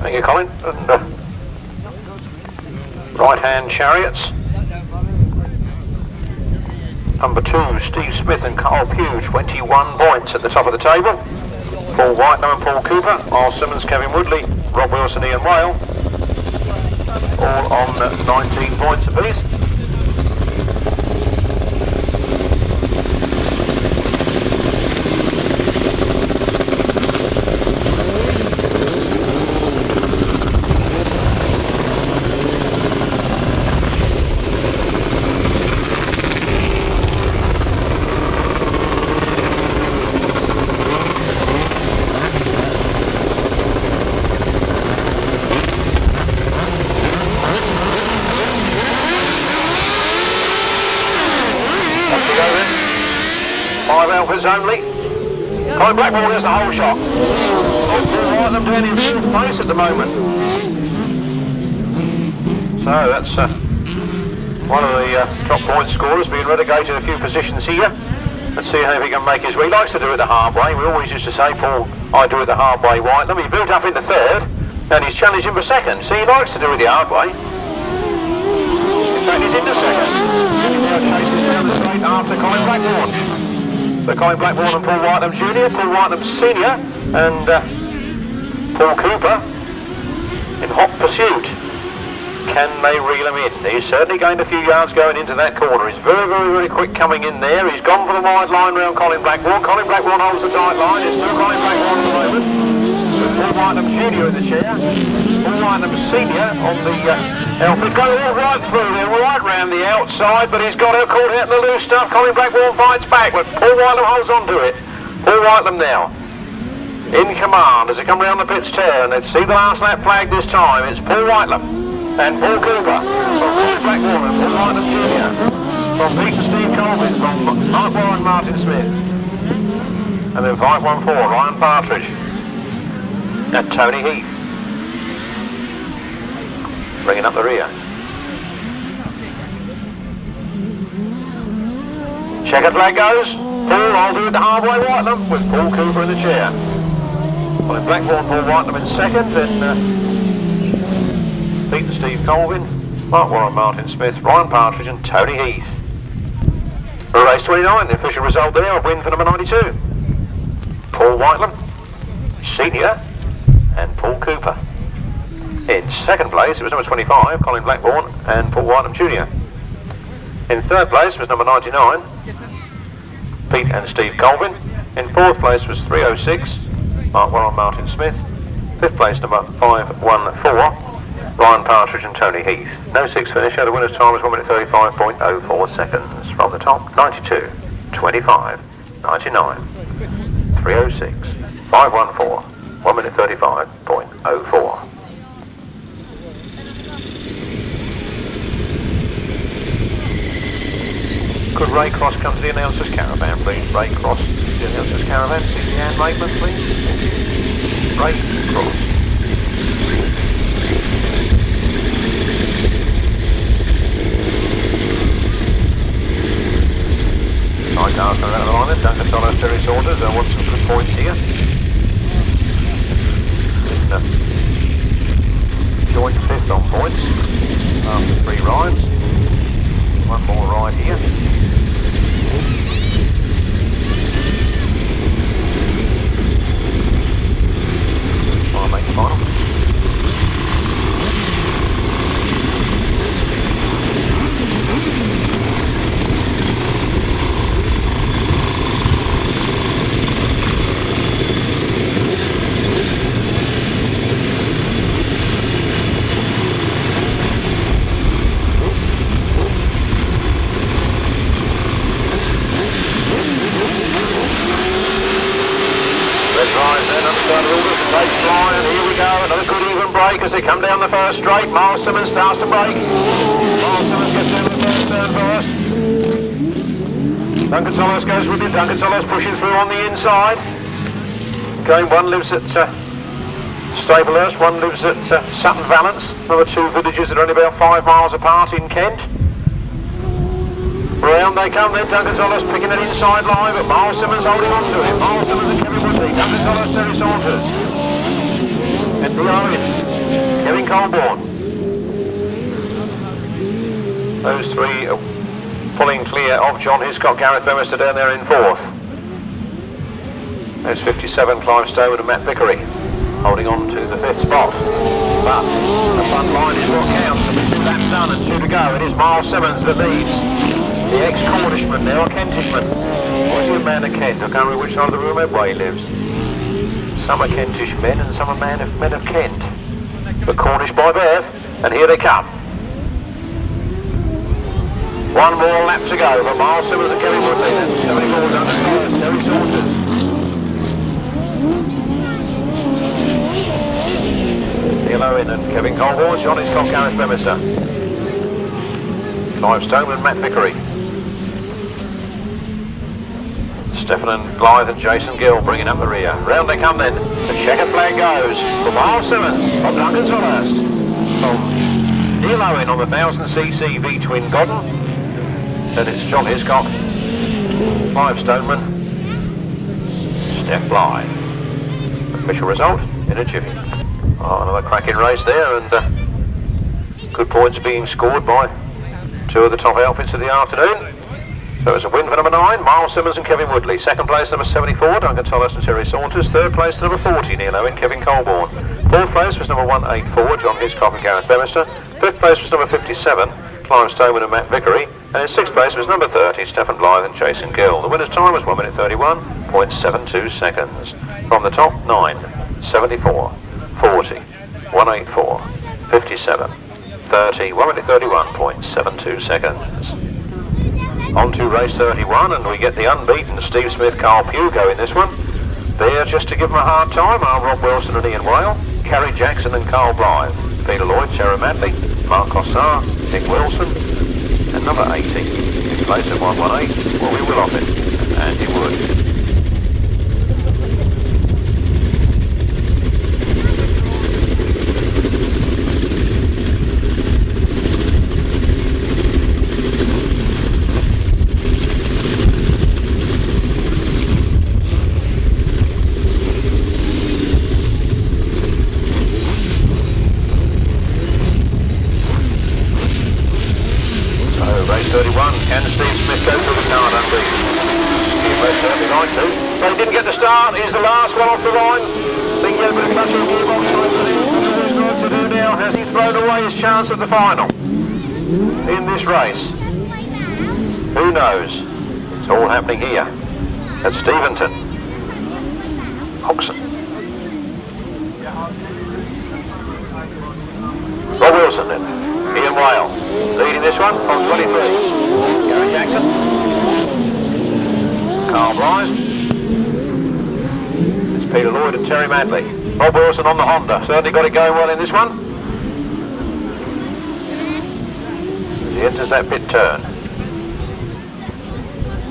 Thank you, Colin. And right-hand chariots. Number 2, Steve Smith and Carl Pugh, 21 points at the top of the table. Paul Whiteman and Paul Cooper, Miles Simmons, Kevin Woodley, Rob Wilson, Ian Whale, all on 19 points apiece. Only. Colin Blackmore has the whole shot. Right them down in fourth place at the moment. So that's one of the top point scorers being relegated a few positions here. Let's see how he can make his way. He likes to do it the hard way. We always used to say, Paul, I do it the hard way, Whitelam. He built up into third and he's challenging for second. See, he likes to do it the hard way. In fact, he's into second. He now chases down the straight after Colin Blackmore. So Colin Blackmore and Paul Whitelam Jr., Paul Whitelam Senior and Paul Cooper in hot pursuit. Can they reel him in? He's certainly gained a few yards going into that corner. He's very, very, very quick coming in there. He's gone for the wide line round Colin Blackmore. Colin Blackmore holds the tight line. It's still Colin Blackmore at the moment. With Paul Whitelam Jr. in the chair. Paul Whitelam Senior on the outfit. Going all right through there, right round the outside, but he's got her caught out in the loose stuff. Colin Blackmore fights back, but Paul Whitelam holds on to it. Paul Whitelam now in command as they come round the pit's turn. Let's see the last lap flag this time. It's Paul Whitelam and Paul Cooper from Colin Blackmore and Paul Whitelam Jr. from Pete and Steve Colvin, from Mark Warren and Martin Smith. And then 514, Ryan Partridge and Tony Heath. Bringing up the rear. Checkered flag goes. Paul, I'll do it the hard way, Whitelam, with Paul Cooper in the chair. Colin Blackmore, Paul Whitelam in second, then Pete and Steve Colvin, Mark Warren, Martin Smith, Ryan Partridge and Tony Heath. Race 29, the official result there, a win for number 92. Paul Whitelam, Senior, and Paul Cooper. In second place, it was number 25, Colin Blackmore and Paul Whitelam Jr. In third place was number 99, Pete and Steve Colvin. In fourth place was 306, Mark Warren, Martin Smith. Fifth place, number 514, Ryan Partridge and Tony Heath. No sixth finisher. The winner's time was 1 minute 35.04 seconds. From the top, 92, 25, 99, 306, 514, 1 minute 35.04. Could Ray Cross come to the announcer's caravan, please? Ray Cross to the announcer's caravan. See the Anne Maitland, please. Thank you. Ray Cross. Sidecars are out of the line then. Duncan Solos, Terry Saunders. I want some good points here. Joint fifth on points after 3 rides. One more ride here. I'll make the final. As they come down the first straight, Miles Simmons starts to break. Miles Simmons gets down the first turn first. Duncan Solos goes with him. Duncan Solos pushing through on the inside. Okay, one lives at Staplehurst, one lives at Sutton Valence. Another 2 villages that are only about 5 miles apart in Kent. Round they come then, Duncan Solos picking an inside line, but Miles Simmons holding on to him. Miles Simmons and Kevin Woodley. Duncan Solos, Terry Saunders. And behind Colborne. Those three are pulling clear of John Hiscock, Gareth Bemister down there in fourth. There's 57, Clive Stowe and Matt Vickery holding on to the fifth spot. But the front line is what counts, and with 2 laps done and 2 to go, it is Miles Simmons that leads. The ex-Cornishman now, a Kentishman. What's he a man of Kent? I can't remember which side of the room where he lives. Some are Kentish men and some are men of Kent. But Cornish by birth, and here they come. 1 more lap to go for Miles Simmons and Kevin Woodley then. 74 done to Saunders, Terry Saunders. Neil Owen and Kevin Colborne, John Hiscock, Gareth Bemister. Clive Stowe and Matt Vickery. Stephen and Blythe and Jason Gill bringing up the rear. Round they come then. The checkered flag goes for Miles Simmons from Duncan's first. From Neil Owen on the 1000cc V-twin Godden. Then it's John Hiscock, Clive Stoneman, Steph Blythe. Official result in a jiffy. Oh, another cracking race there, and good points being scored by 2 of the top outfits of the afternoon. So it's a win for number 9, Miles Simmons and Kevin Woodley. Second place, number 74, Duncan Tollis and Terry Saunders. Third place, number 40, Neil Owen, Kevin Colborne. Fourth place was number 184, John Hiscock and Gareth Bemister. Fifth place was number 57, Clive Stoneman and Matt Vickery. And in sixth place was number 30, Stephen Blythe and Jason Gill. The winner's time was 1 minute 31.72 seconds. From the top, 9, 74, 40, 184, 57, 30, 1 minute 31.72 seconds. On to race 31, and we get the unbeaten Steve Smith, Carl Pugh going this one. There, just to give them a hard time, are Rob Wilson and Ian Whale, Carrie Jackson and Carl Blythe, Peter Lloyd, Tara Madley, Mark Cossar, Nick Wilson, and number 80, in place of 118, well, we will off it, and Andy Wood. Can Steve Smith go through the card unbeaten? He most certainly like to. But he didn't get the start. He's the last one off the line. Think he'll put a clutch on the gearbox. What he's going to do now? Has he thrown away his chance at the final in this race? Who knows? It's all happening here at Steventon. Oxon. Rob Wilson then. Ian Whale leading this one from 23. Gary Jackson. Carl Blythe. It's Peter Lloyd and Terry Madley. Rob Wilson on the Honda. Certainly got it going well in this one. As he enters that pit turn.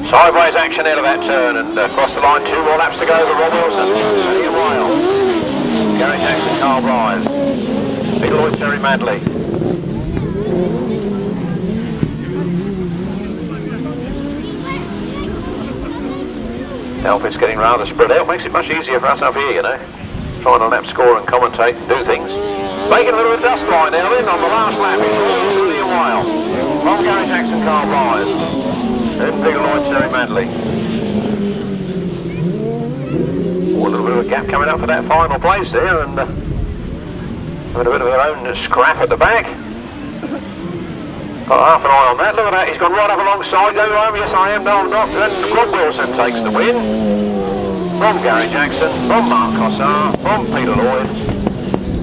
Sideways action out of that turn, and across the line, 2 more laps to go for Rob Wilson. And Ian Whale. Gary Jackson, Carl Blythe. Peter Lloyd, Terry Madley. Outfit's getting rather spread out, makes it much easier for us up here, you know. Trying to lap score and commentate and do things. Making a little dust line now then on the last lap. It's really a while. From Gary Jackson, Carl Blythe. Then Peter Lloyd, Terry Madley. Oh, a little bit of a gap coming up for that final place there, and having a bit of their own scrap at the back. Got half an eye on that. Look at that. He's gone right up alongside. Go home. Yes, I am. No, I'm not. Then Rob Wilson takes the win. From Gary Jackson. From Mark Cossar. From Peter Lloyd.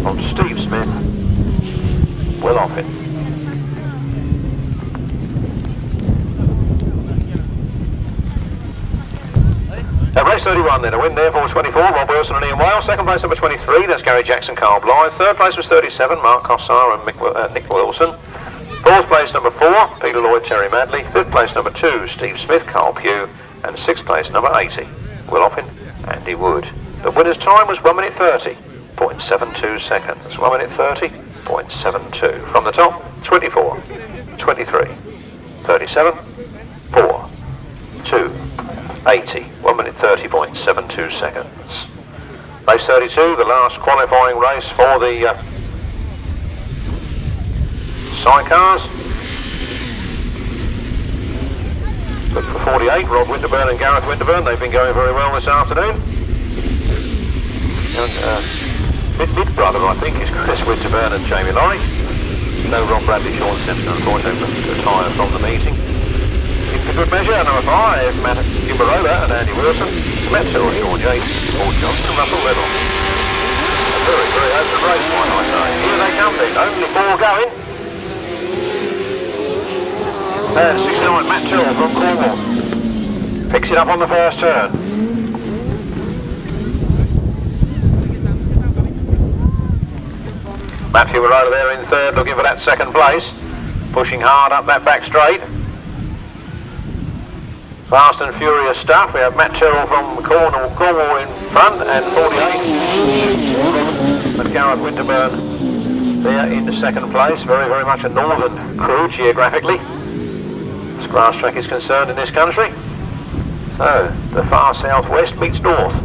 From Steve Smith. Will off it. At race 31 then, a win there for 24, Rob Wilson and Ian Whale. Second place number 23, that's Gary Jackson, Carl Blythe. Third place was 37, Mark Cossar and Nick Wilson. Fourth place number 4, Peter Lloyd, Terry Madley. Fifth place number 2, Steve Smith, Carl Pugh. And sixth place number 80, Will Offen, Andy Wood. The winner's time was 1 minute 30.72 seconds. 1 minute 30.72. From the top, 24, 23, 37, 4, 2, 80. 1 minute 30.72 seconds. Race 32, the last qualifying race for the Sidecars. But for 48, Rob Winterburn and Gareth Winterburn, they've been going very well this afternoon. And big brother, I think, is Chris Winterburn and Jamie Lorry. No Rob Bradley, Sean Simpson, unfortunately, retired from the meeting. In good measure, number 5, Matt Gimarola and Andy Wilson. Matt Tyrrell, Sean Yates, Paul Johnson and Russell Little. A very, very open race, might I say. Here they come then, only 4 going. There's 69, Matt Tyrrell from Cornwall. Picks it up on the first turn. Matthew Marola there in third, looking for that second place. Pushing hard up that back straight. Fast and furious stuff. We have Matt Tyrrell from Cornwall in front and 48. And Gareth Winterburn there in the second place. Very, very much a northern crew geographically, as grass track is concerned in this country. So the far southwest meets north.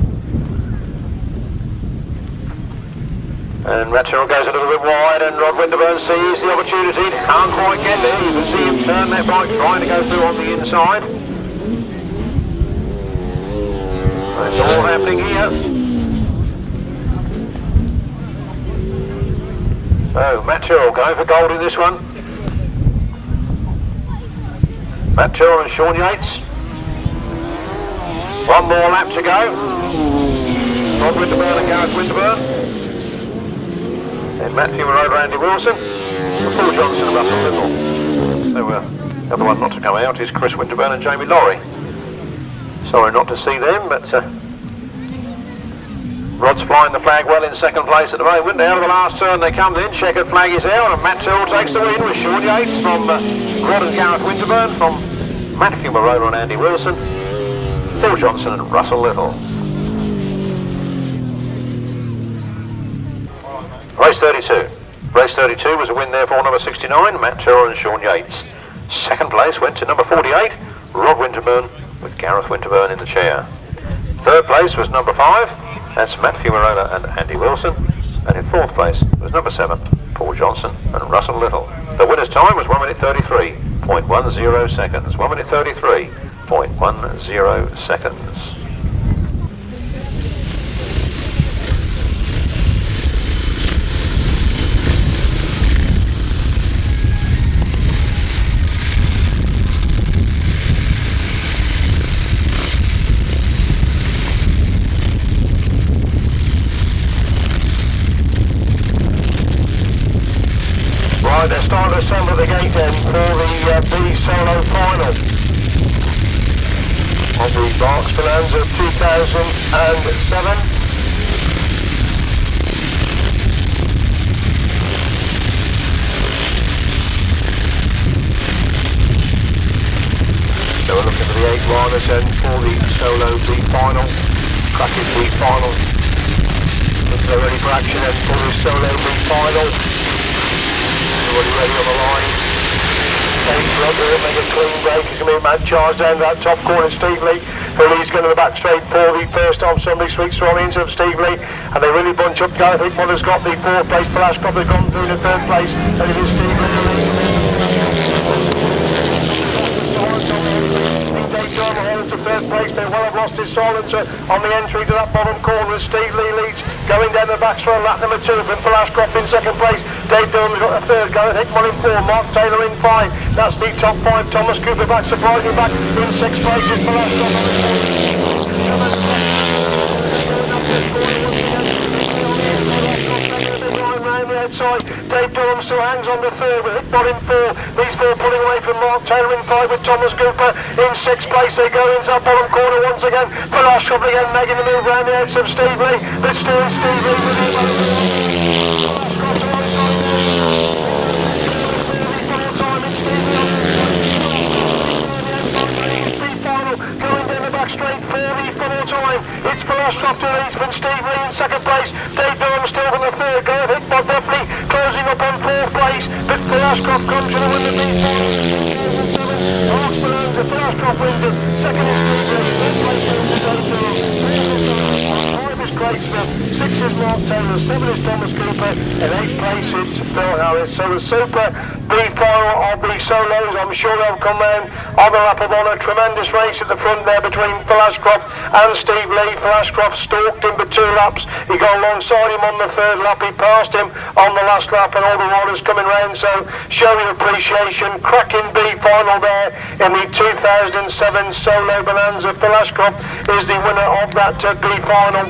And Matt Tyrrell goes a little bit wide, and Rod Winterburn sees the opportunity. Can't quite get there. You can see him turn that bike, trying to go through on the inside. It's all happening here. So Matt Tyrrell going for gold in this one. Matt Tyrrell and Sean Yates. One more lap to go. Rod Winterburn and Gareth Winterburn. And Matthew Marola, Andy Wilson, Paul Johnson and Russell Little. So the other one not to come out is Chris Winterburn and Jamie Lorry. Sorry not to see them, but Rod's flying the flag well in second place at the moment. Out of the last turn they come then, checkered flag is out, and Matt Tyrrell takes the win with Sean Yates from Rod and Gareth Winterburn, from Matthew Marola and Andy Wilson, Paul Johnson and Russell Little. Race 32. Race 32 was a win there for number 69, Matt Tyrrell and Sean Yates. Second place went to number 48, Rod Winterburn, with Gareth Winterburn in the chair. Third place was number 5, that's Matthew Marola and Andy Wilson. And in fourth place was number 7, Paul Johnson and Russell Little. The winner's time was 1 minute 33.10 seconds. 1 minute 33.10 seconds. Right, they're starting to assemble the gate then for the B solo final of the Berks Bonanza 2007. So we're looking for the 8 riders then for the solo B final, cracking B final. Looking they're ready for action then for the solo B final. Everybody ready on the line. Dave's Rodger will make a clean break. He's going to be a man charged down that top corner. Steve Lee, who leads going to the back straight for the first time somebody sweeps on the inside of Steve Lee, and they really bunch up. I think one has got the 4th place, but Ashcroft has gone through the 3rd place, and it is Steve Lee. Durham headed to 3rd place, may well have lost his silencer on the entry to that bottom corner. Steve Lee leads, going down the back straight, lap number 2, and for Ashcroft in 2nd place. Dave Durham's got a 3rd, Gareth Hickman in 4, Mark Taylor in 5. That's the top 5. Thomas Cooper back, surprising back in 6th place is for Ashcroft. Outside, Dave Durham still hangs on the 3rd with Hickman in 4. These 4 pulling away from Mark Taylor in 5 with Thomas Cooper in 6th place. They go into that bottom corner once again. For Ashcroft again, making the move around the edge of Steve Lee. But still Steve Lee with him. Going down the back straight for the full time. It's for Ashcroft who leads from Steve Lee in 2nd place. Dave Durham still in the 3rd. Gareth Hickman definitely closing up on 4th place. But for Ashcroft comes to the win the beat. Berks Bonanza for Ashcroft wins it. 2nd is Steve Lee. 3rd place is Dave Durham. Craig Smith, 6 is Mark Taylor, 7 is Thomas Cooper, and 8th place it's Phil Harris. So the super B final of the solos, I'm sure they'll come round on the lap of honour. Tremendous race at the front there between Phil Ashcroft and Steve Lee. Phil Ashcroft stalked him for 2 laps. He got alongside him on the 3rd lap. He passed him on the last lap, and all the riders coming round. So showing appreciation. Cracking B final there in the 2007 Solo Bonanza. Phil Ashcroft is the winner of that B final.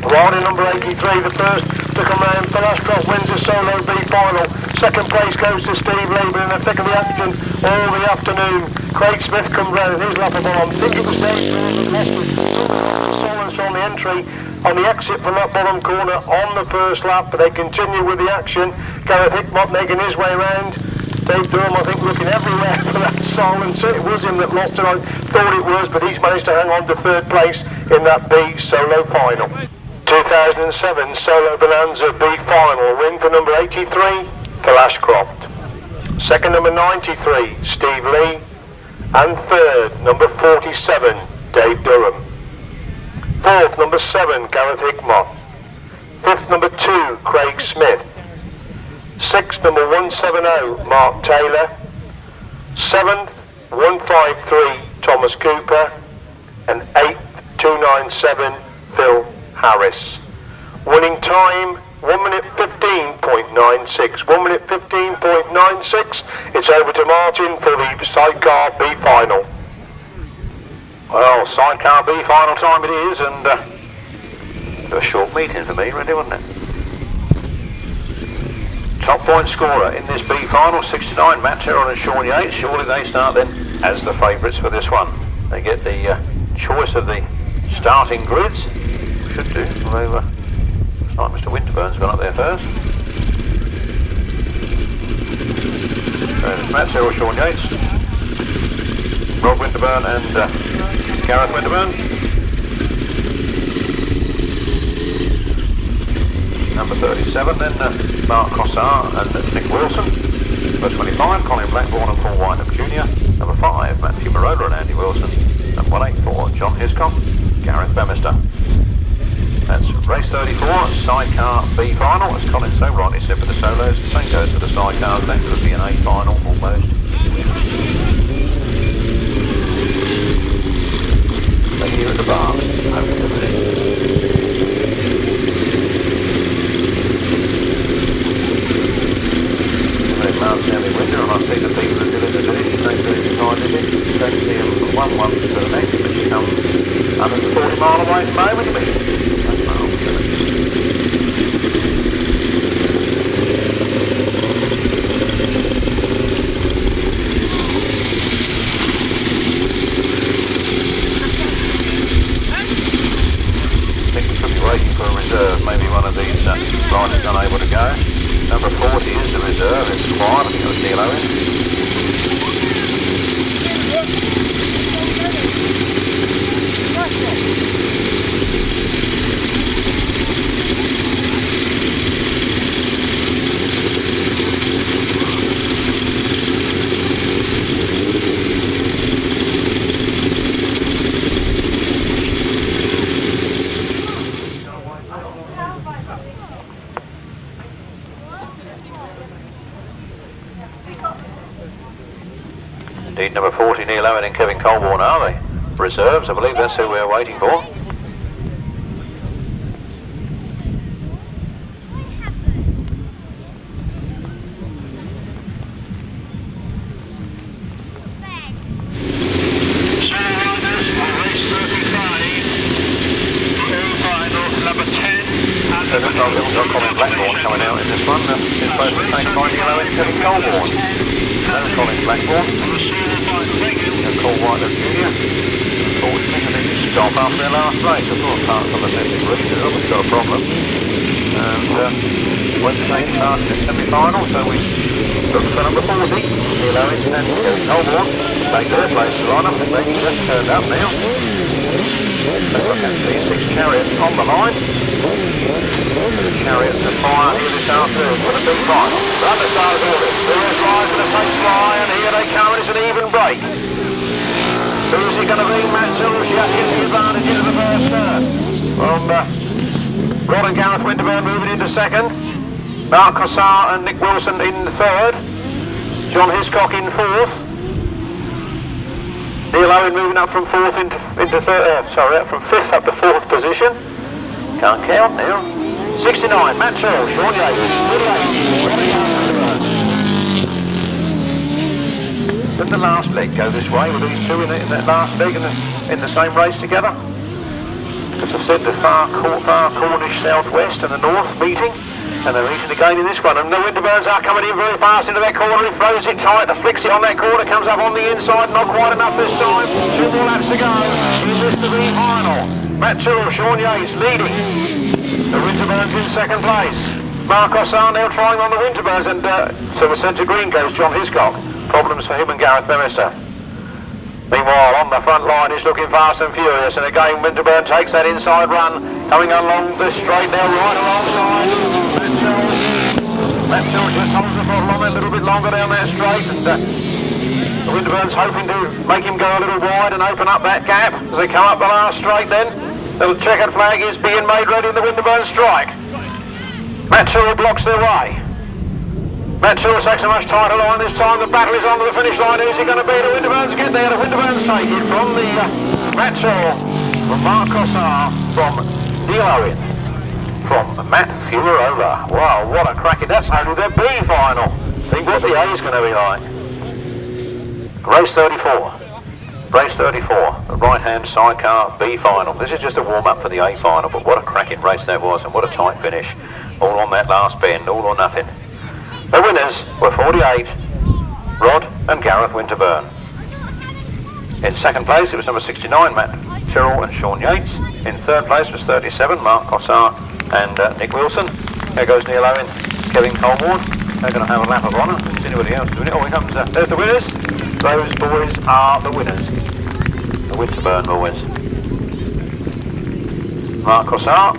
Rider number 83, the first to come round. Phil Ashcroft wins the Solo B final. 2nd place goes to Steve Lee, but in the thick of the action all the afternoon, Craig Smith comes round in his lap of honour. I think it was Dave that lost it. Silence on the entry, on the exit from that bottom corner on the 1st lap, but they continue with the action. Gareth Hickmott making his way round. Dave Durham, I think, looking everywhere for that silence. It was him that lost it, I thought it was, but he's managed to hang on to 3rd place in that B Solo final. 2007 Solo Bonanza B final, win for number 83, Phil Ashcroft. 2nd, number 93, Steve Lee. And 3rd, number 47, Dave Durham. 4th, number 7, Gareth Hickmott. 5th, number 2, Craig Smith. 6th, number 170, Mark Taylor. 7th, 153, Thomas Cooper. And 8th, 297, Phil Harris. Winning time 1 minute 15.96. 1 minute 15.96. It's over to Martin for the sidecar B final. Well, sidecar B final time it is, and a short meeting for me, really, wasn't it? Top point scorer in this B final, 69, Matt Terrell and Sean Yates. Surely they start then as the favourites for this one. They get the choice of the starting grids. Should do, although looks like Mr. Winterburn's gone up there first. So it's Matt Terrell, Sean Yates, Rob Winterburn and Gareth Winterburn. Number 37 then Mark Cossar and Nick Wilson. Number 25 Colin Blackburn and Paul Wyndham Jr. Number 5 Matthew Marola and Andy Wilson. And 184 John Hiscock, Gareth Bemister. That's race 34, sidecar B final, as Colin so rightly said for the solos. The same goes for the sidecars, that could be an A final almost. But here at the bar, Mount Stanley winter, and I see the people that did it today. They do it behind it. Don't see them from one to the next, but she comes 140 mile away from over to me. That's miles, isn't it? I think we could be waiting for a reserve, maybe one of these riders unable to go. Number 40 is the reserve, it's quiet, I think it was Neil Owen. Indeed, number 40, Neil Owen and Kevin Colborne, are they? Reserves, I believe that's who we're waiting for. Colin Blackburn coming out in this one. It's supposed to take by Neil Owen and Kevin Colborne. There's Colin Blackburn. And Paul Wyndham Jr. Unfortunately, they did stop after their last race. I thought parts on the second route, they've obviously got a problem. And Wednesday started in semi-final, so we look for number 40, Neil Owen and Kevin Colborne. Take their place to line up, and they just turned up now. So look at these 6 chariots on the line. The chariots are fire here this afternoon for the big final. The understars orders. Here's Rise and the Saints fly, and here they come, and it's an even break. Who's it going to be? Matt Sills just gets the advantage into the first turn. From Rod and Gareth Winterburn moving into second. Mark Cossar and Nick Wilson in third. John Hiscock in fourth. Neil Owen moving up from fourth into third. From fifth up to fourth position. Can't count now. 69. Matt Searle, Sean Yates, 48. Did the last leg go this way with these two in that last leg in the same race together? As I said, the far Cornish southwest and the north meeting, and they're meeting again in this one. And the Winterburns are coming in very fast into that corner. He throws it tight, flicks it on that corner, comes up on the inside, not quite enough this time. 2 more laps to go in this to be final. Matt Tyrrell, Sean Yates leading. The Winterburns in second place. Mark Ossar now trying on the Winterburns, and to the centre green goes John Hiscock. Problems for him and Gareth Bemister. Meanwhile, on the front line, he's looking fast and furious, and again Winterburn takes that inside run, coming along the straight now, right alongside. Matt Tyrrell just holds the throttle on a little bit longer down that straight, and the Winterburn's hoping to make him go a little wide and open up that gap as they come up the last straight then. The checkered flag is being made ready in the Winterburn strike. Matt Tyrrell blocks their way. Matt Tyrrell takes a much tighter line this time. The battle is on to the finish line. Who's it going to be? The Winterburns get there. The Winterburns take it from the Matt Tyrrell, from Mark Cossar, from Neil Owen, from Matt Furerova. Wow, what a cracker. That's only the B final. Think what the A is going to be like. Race 34. Race 34, the right-hand sidecar B final. This is just a warm-up for the A final, but what a cracking race that was, and what a tight finish. All on that last bend, all or nothing. The winners were 48, Rod and Gareth Winterburn. In second place it was number 69, Matt Tyrrell and Sean Yates. In third place was 37, Mark Cossar and Nick Wilson. There goes Neil Owen, Kevin Colborne. They're going to have a lap of honour. Let's see anybody else doing it. Oh, here comes, there's the winners. Those boys are the winners. The Winterburn boys. Mark Cossar,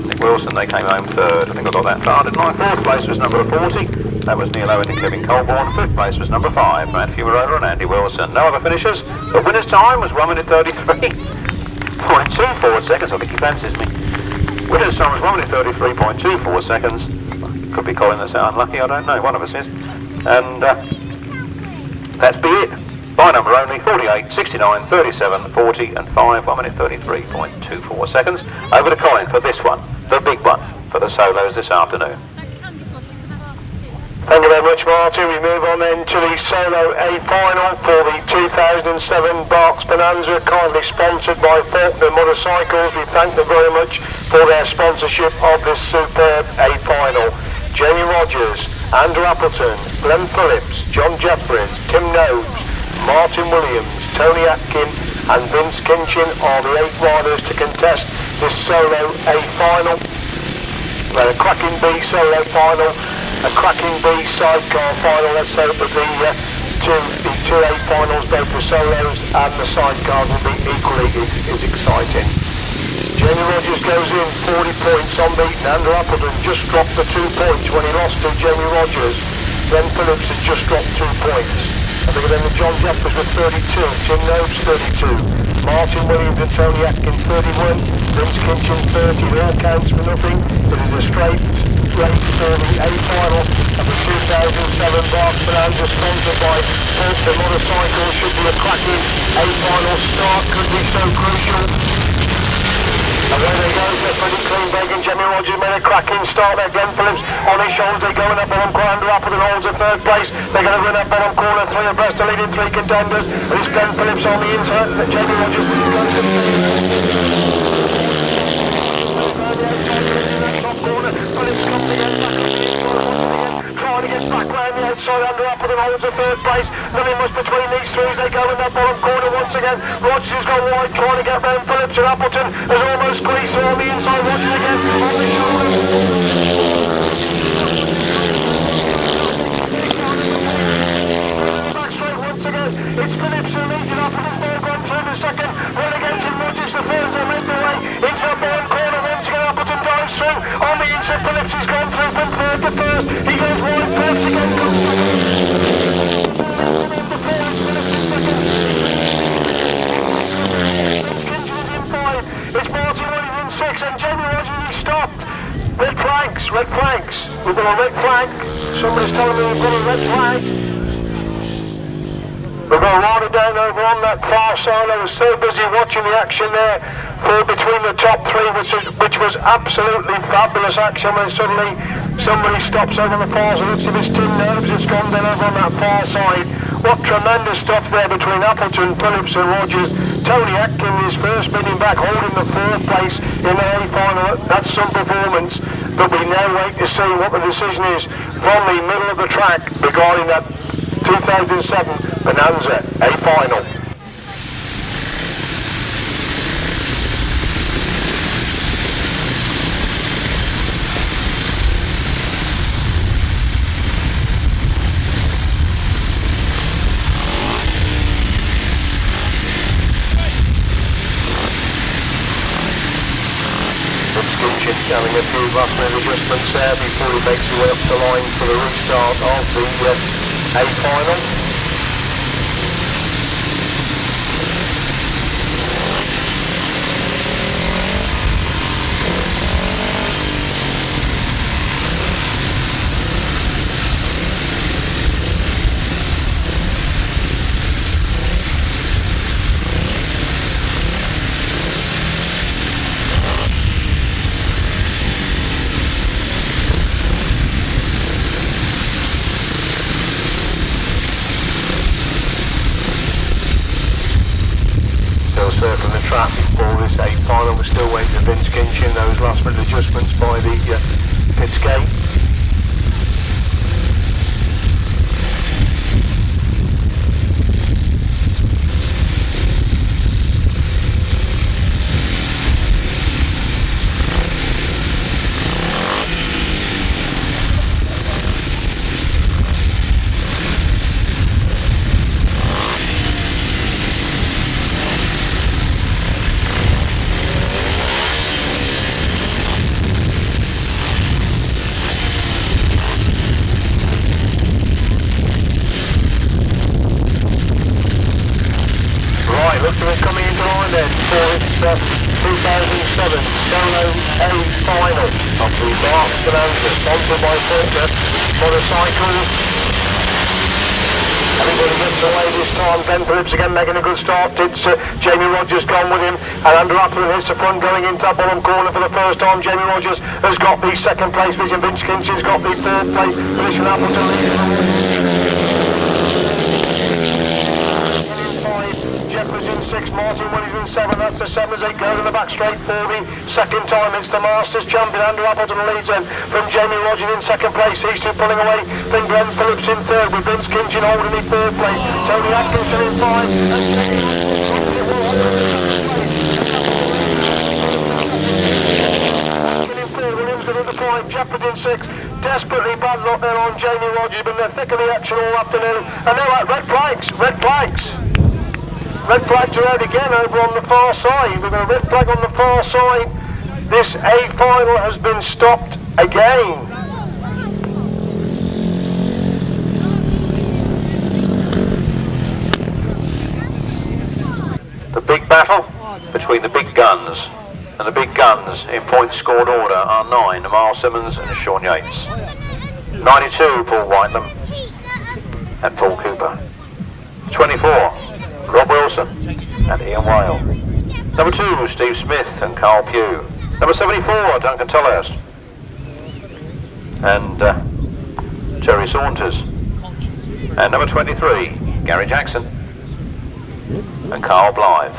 Nick Wilson, they came home third. I think I got that far, didn't I? Fourth place was number 40. That was Neil Owen and Kevin Colborne. Fifth place was number 5, Matt Furerova and Andy Wilson. No other finishers. The winner's time was 1 minute 33.24 seconds. I think he fancies me. Winner's time was 1 minute 33.24 seconds. Could be Colin that's unlucky, I don't know. One of us is. And that's be it. By number only, 48, 69, 37, 40 and 5, 1 minute 33.24 seconds. Over to Colin for this one, the big one, for the solos this afternoon. Thank you very much, Martin. We move on then to the Solo A final for the 2007 Berks Bonanza, kindly sponsored by Faulkner Motorcycles. We thank them very much for their sponsorship of this superb A final. Jamie Rodgers, Andrew Appleton, Glen Phillips, John Jefferies, Tim Nobes, Martin Williams, Tony Atkin and Vince Kinchin are the 8 riders to contest this Solo A final. Then a cracking B Solo final, a cracking B sidecar final. Let's hope that the two A finals, both the solos and the sidecars, will be equally as exciting. Jamie Rodgers goes in 40 points unbeaten. Andrew Appleton just dropped the 2 points when he lost to Jamie Rodgers. Glen Phillips has just dropped 2 points. I think then the John Jefferies with 32, Tim Nobes 32, Martin Williams and Tony Atkin 31, Vince Kinchin 30, it all counts for nothing. It is a straight race for the A final of the 2007 Berks Bonanza, sponsored by Faulkner Motorcycles. Should be a cracking A final start, could be so crucial. And there they go, Freddie Kleinberg and Jamie Rodgers made a cracking start there. Glen Phillips on his shoulders, they're going up bottom corner. Andrew Appleton holds a third place. They're going to run up bottom corner, 3 abreast, the leading 3 contenders. And it's Glen Phillips on the inside, and Jamie Rodgers goes to the top corner. Phillips comes again back on the inside, trying to get back round the outside. Andrew Appleton holds a third place. Nothing much between these 3 as they go in that bottom corner once again. Rodgers has gone wide, trying to get round Phillips, and Appleton has almost squeezed through on the inside. Rodgers again on the shoulders. Back straight once again. It's Phillips who leads it up in the third run through the second. Relegating Rodgers the first. They make their way into the bottom corner once again. Appleton dives through on the inside. Phillips has gone through from third to first. He goes wide. Phillips again comes It's Martin Williams in 6 and Jamie Rodgers he stopped. flags, red flags. We've got a red flag. Somebody's telling me we've got a red flag. We've got a rider down over on that far side. I was so busy watching the action there for between the top three, which was absolutely fabulous action, when suddenly somebody stops over on the far side. Looks as if it's Tim Nobes that's gone down over on that far side. What tremendous stuff there between Appleton, Phillips and Rodgers. Tony Atkins, first spinning back, holding the fourth place in the A final. That's some performance. But we now wait to see what the decision is from the middle of the track regarding that 2007 Bonanza A final. Kinchin having a few last minute adjustments there before he makes his way up the line for the restart of the A final. Circling the track before this A final. We're still waiting for Kinchin, those last minute adjustments by the pits gate. Looks like we're coming into line then for its 2007 Solo A final of the Berks Bonanza, sponsored by Faulkner Motorcycles. Everybody gets away this time. Glen Phillips again making a good start. It's Jamie Rodgers gone with him, and Andrew Appleton hits the front going into that bottom corner for the first time. Jamie Rodgers has got the second place position. Kinchin's got the third place position. Appleton Jefferies in 6, Martin Williams in 7, that's the 7 as they go to the back straight for the second time. It's the Masters champion, Andrew Appleton leads then from Jamie Rodgers in second place. These two pulling away, then Glen Phillips in third with Kinchin holding in third place. Tony Atkinson in 5. Jefferies in 6, desperately bad luck there on Jamie Rodgers, been the thick of the action all afternoon. And now red flags, red flags. Red flags are out again over on the far side. We've got a red flag on the far side. This A final has been stopped again. The big battle between the big guns, and the big guns in points scored order are 9, Miles Simmons and Sean Yates. 92, Paul Whitelam and Paul Cooper. 24, Rob Wilson and Ian Whale. Number 2, Steve Smith and Carl Pugh. Number 74, Duncan Tolhurst and Terry Saunders. And number 23, Gary Jackson and Carl Blythe.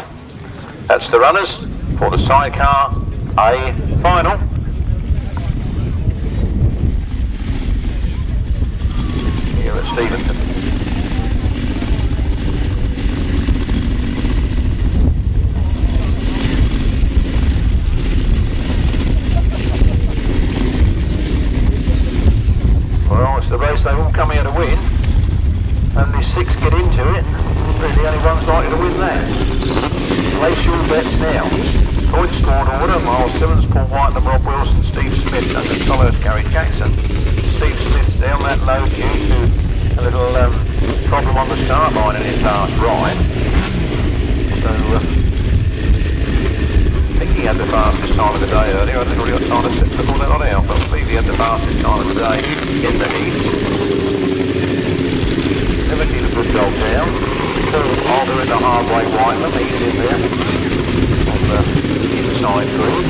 That's the runners for the Sidecar A final. Here at Steventon. Well, it's the race they've all come here to win. Only 6 get into it. Really the only one's likely to win that. Place your bets now. Points scored order, Miles Simmons, Paul Whitelam, Rob Wilson, Steve Smith, Duncan Tolhurst, Gary Jackson. Steve Smith's down that low due to a little problem on the start line in his last ride. So, I think he had the fastest time of the day earlier. I think he got time to set the ball out on out, but I believe he he had the fastest time of the day in the heats. 17 a good dog down. Paul Alder in the hard-way Whiteman, he's in there on the inside group.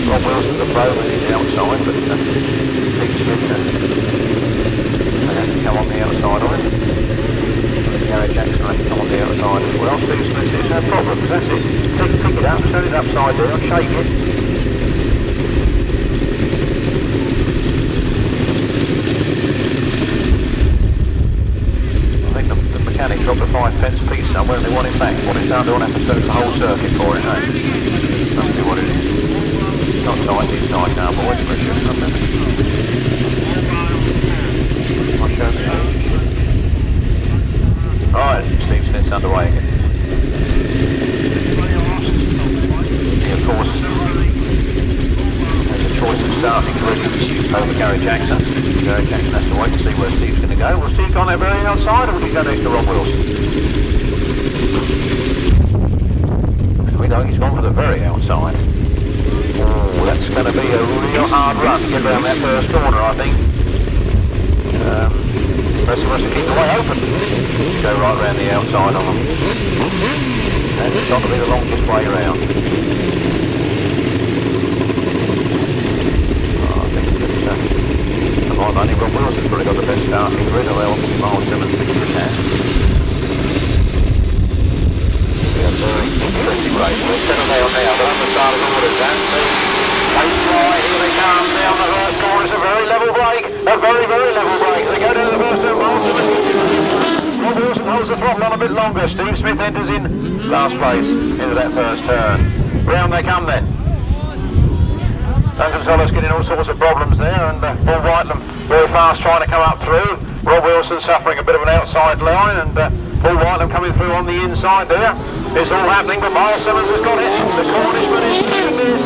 Rob Wilson the Bowman is outside, but Pete Smith they have to come on the outside of him. Gary Jackson has to come on the outside as well. Steve Smith says no problems, that's it. Pick it up, turn it upside down, shake it. I think the mechanic dropped a 5p piece somewhere and they want it back. What it's done, they want to have to search the whole circuit for it, eh? Must be what it is. Not tight inside now, boys, but it should come in. I'll show you. Right, Steve Smith's underway again. He, of course, has a choice of starting grid over Gary Jackson. Gary Jackson has to wait and see where Steve's going to go. Will Steve go on there very outside, or will he go next to Rob Wilson? We know he's gone for the very outside. Oh, that's going to be a real hard run to get around that first corner, I think. Unless he wants to keep the way open. Go right round the outside of them. And it's got to be the longest way around. Oh, I think that only Rob Wilson's probably got the best starting grid, although Miles Simmons thinks he can. Yeah, very interesting race. We'll settle down now, but on the start of the orders, that's the pace fly. Here they come down the first corner. It's a very level break. A very, very level break. They go down to the first two. Miles Simmons. Rob Wilson holds the throttle on a bit longer. Steve Smith enters in last place into that first turn. Round they come then. Duncan Solis getting all sorts of problems there, and Paul Whitelam very fast trying to come up through. Rob Wilson suffering a bit of an outside line, and Paul Whitelam coming through on the inside there. It's all happening, but Miles Simmons has got it. The Cornishman is doing this.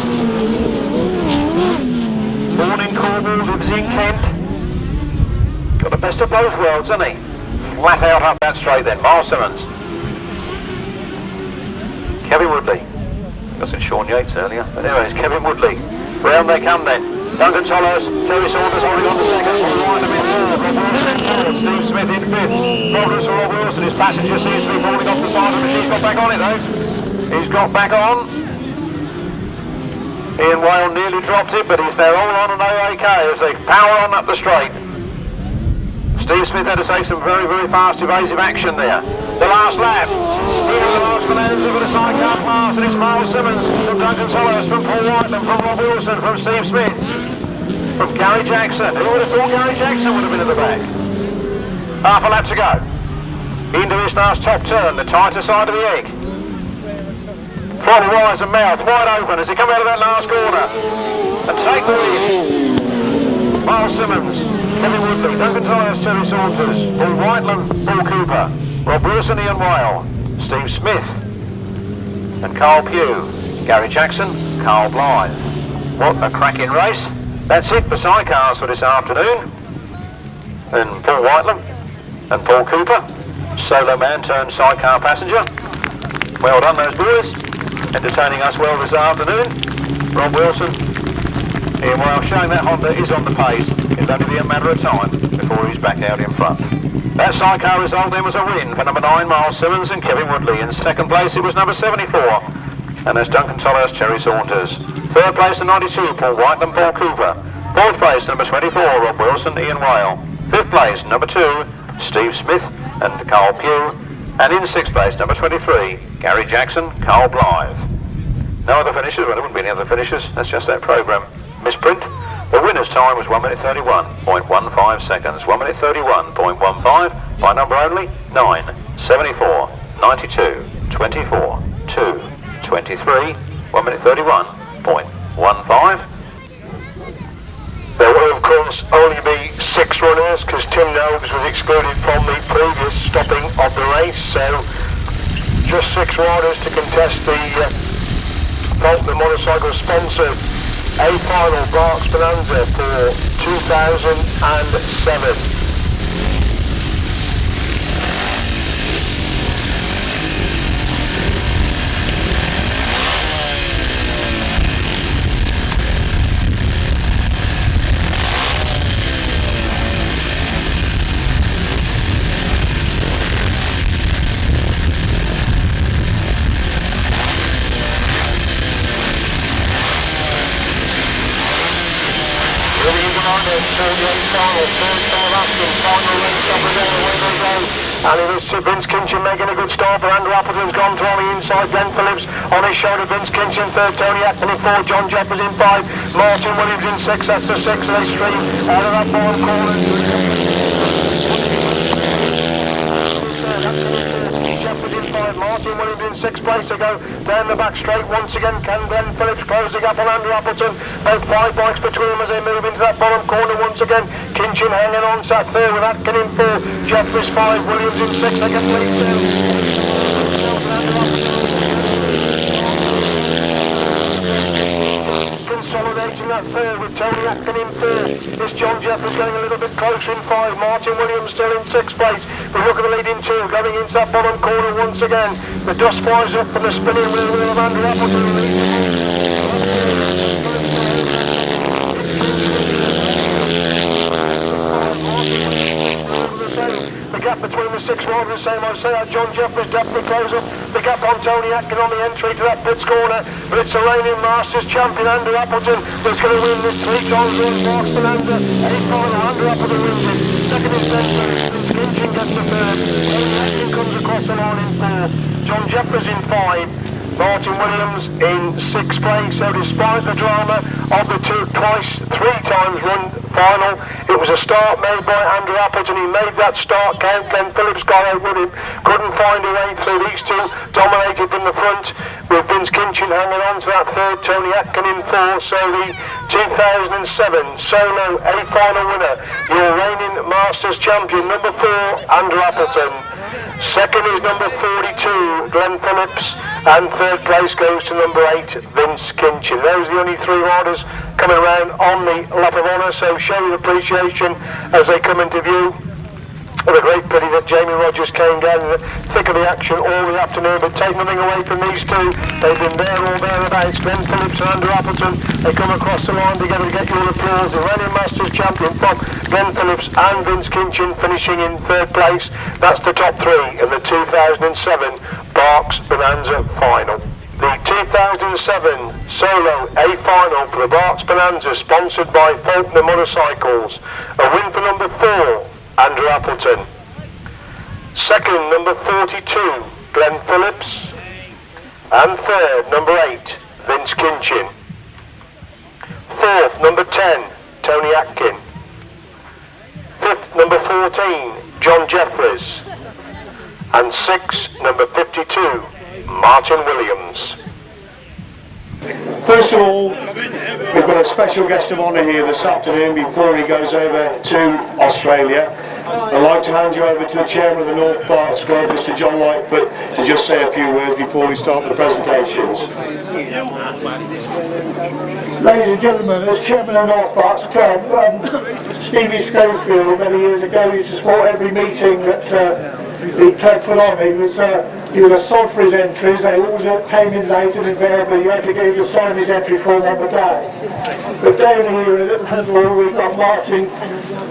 Born in Cornwall, lives in Kent. Got the best of both worlds, hasn't he? Flat out up that straight then. Miles Simmons. Kevin Woodley. I said Sean Yates earlier, but anyway, it's Kevin Woodley. Round they come then. Duncan Solis, Terry Saunders holding on to second. Paul Whitelam in third. Rob Wilson in fourth. Steve Smith in fifth. Problems for Rob Wilson. His passenger seems to be falling off the side of the machine. He's got back on it though. He's got back on. Ian Whale nearly dropped it, but he's there all on an AAK as they power on up the straight. Steve Smith had to take some very, very fast evasive action there. The last lap. Here's the Berks Bonanza with a sidecar pass, and it's Miles Simmons from Duncan Solis, from Paul Whitelam, from Rob Wilson, from Steve Smith, from Gary Jackson. Who would have thought Gary Jackson would have been at the back? Half a lap to go. Into his last top turn, the tighter side of the egg. Throttle rise and mouth wide open as he comes out of that last corner. And take the lead. Miles Simmons, Kevin Woodley, Duncan Solis, Terry Saunders, Paul Whitelam, Paul Cooper, Rob Wilson, Ian Whale, Steve Smith, and Carl Pugh, Gary Jackson, Carl Blythe. What a cracking race. That's it for sidecars for this afternoon. And Paul Whitelam and Paul Cooper, solo man turned sidecar passenger. Well done those boys, entertaining us well this afternoon. Rob Wilson, Ian Whale showing that Honda is on the pace. It'll only be a matter of time before he's back out in front. That sidecar result then was a win for number 9 Miles Simmons and Kevin Woodley. In second place it was number 74, and that's Duncan Solis, Terry Saunders. Third place the 92 Paul Whitelam, Paul Cooper. Fourth place number 24 Rob Wilson, Ian Whale. Fifth place number 2 Steve Smith and Carl Pugh. And in sixth place number 23 Gary Jackson, Carl Blythe. No other finishers. Well, there wouldn't be any other finishers. That's just that program misprint. The winner's time was 1 minute 31.15 seconds. 1 minute 31.15 by number only 9, 74, 92, 24, 2, 23. 1 minute 31.15. There will of course only be 6 runners because Tim Nobes was excluded from the previous stopping of the race, so just 6 riders to contest the Faulkner Motorcycle sponsored A final Berks Bonanza for 2007. Moving into line then, 48 final, third time Aston, final race up and down, away they go. And it is Vince Kinchin making a good start, but Andrew Appleton's gone through on the inside. Glen Phillips on his shoulder, Vince Kinchin third, Tony Acton in fourth, John Jefferies in five, Martin Williams in six, that's the six race stream out of that bottom corner. Jefferies in five, Martin Williams in sixth place to go down the back straight once again. Can Glen Phillips closing up on Andrew Appleton, about 5 bikes between them as they move into that bottom corner once again. Kinchin hanging on, sat third with Atkin in four, Jefferies 5, Williams in six, they get lead consolidating that third with Tony Atkin in fourth. This John Jefferies going a little bit closer in five, Martin Williams still in sixth place. We look at the leading two going into that bottom corner once again. The dust flies up from the spinning wheel of Andrew Appleton. The gap between the six riders, same I say, John Jefferies definitely close up the gap on Tony Atkin on the entry to that pits corner, but it's a reigning Masters champion Andrew Appleton that's going to win this 3 times run. Berks Bonanza, 8 final, Andrew Appleton wins it. Second is Glen Phillips, Kinchin gets the third, Tony Atkin comes across the line in fourth, John Jefferies in 5, Martin Williams in sixth place. So despite the drama of the 3 times run final, it was a start made by Andrew Appleton. He made that start count. Glen Phillips got out with him, couldn't find a way through. These two dominated from the front with Vince Kinchin hanging on to that third, Tony Atkin in fourth. So the 2007 solo A final winner, your reigning Masters champion, number 4, Andrew Appleton. Second is number 42, Glen Phillips, and third place goes to number 8, Vince Kinchin. Those are the only 3 riders coming around on the lap of honour, so show your appreciation as they come into view. What a great pity that Jamie Rodgers came down in the thick of the action all the afternoon, but take nothing away from these two. They've been there or thereabouts. Glen Phillips and Andrew Appleton, they come across the line together to get your applause. The reigning Masters champion from Glen Phillips and Vince Kinchin finishing in third place. That's the top 3 in the 2007 Berks Bonanza final. The 2007 Solo A final for the Berks Bonanza, sponsored by Faulkner Motorcycles. A win for number 4, Andrew Appleton. Second, number 42, Glen Phillips. And third, number 8, Vince Kinchin. Fourth, number 10, Tony Atkin. Fifth, number 14, John Jefferies. And sixth, number 52, Martin Williams. First of all, we've got a special guest of honour here this afternoon before he goes over to Australia. I'd like to hand you over to the chairman of the North Berks Club, Mr. John Lightfoot, to just say a few words before we start the presentations. Ladies and gentlemen, as chairman of North Berks Club, Stevie Schofield many years ago used to support every meeting that the club put on. He was a sod for his entries. They always came in late, and invariably you had to get him to sign his entry form on the day. But down here in Little Hall, we've got Martin